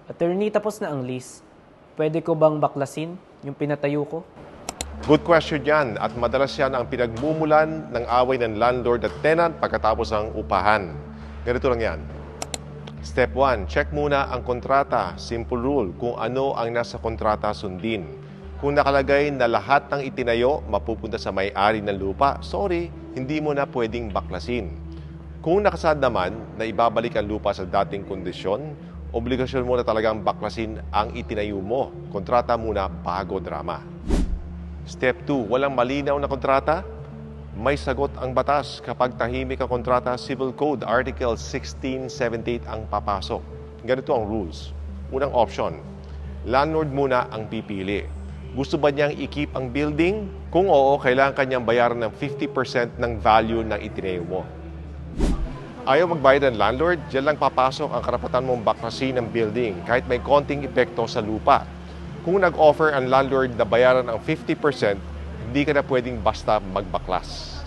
Attorney, tapos na ang lease. Pwede ko bang baklasin yung pinatayo ko? Good question yan at madalas yan ang pinagmumulan ng away ng landlord at tenant pagkatapos ng upahan. Ganito lang yan. Step 1, check muna ang kontrata. Simple rule, kung ano ang nasa kontrata sundin. Kung nakalagay na lahat ng itinayo mapupunta sa may-ari ng lupa, sorry, hindi mo na pwedeng baklasin. Kung nakasaad naman na ibabalik ang lupa sa dating kondisyon, obligasyon mo na talagang baklasin ang itinayo mo. Kontrata muna bago drama. Step 2, walang malinaw na kontrata? May sagot ang batas. Kapag tahimik ang kontrata, Civil Code Article 1678 ang papasok. Ganito ang rules. Unang option, landlord muna ang pipili. Gusto ba niyang i-keep ang building? Kung oo, kailangan kanyang bayaran ng 50% ng value ng itinayo mo. Ayaw magbayad ng landlord, diyan lang papasok ang karapatan mong baklasin ng building kahit may konting epekto sa lupa. Kung nag-offer ang landlord na bayaran ang 50%, hindi ka na pwedeng basta magbaklas.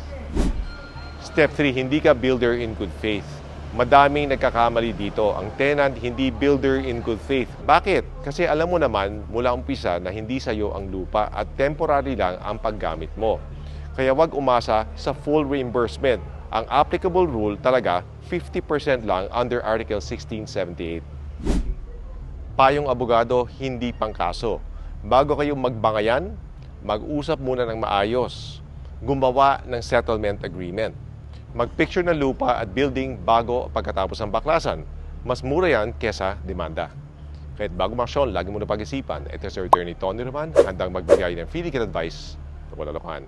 Step 3, hindi ka builder in good faith. Madaming nagkakamali dito. Ang tenant hindi builder in good faith. Bakit? Kasi alam mo naman mula umpisa na hindi sa'yo ang lupa at temporary lang ang paggamit mo. Kaya wag umasa sa full reimbursement. Ang applicable rule talaga, 50% lang under Article 1678. Payong abogado, hindi pangkaso. Bago kayo magbangayan, mag-usap muna ng maayos. Gumawa ng settlement agreement. Mag-picture ng lupa at building bago pagkatapos ng baklasan. Mas mura yan kesa demanda. Kahit bago maksyon, lagi mo na pag-isipan. Ito si Attorney Tony Roman, handang magbigay ng free legal advice sa walang lokohan.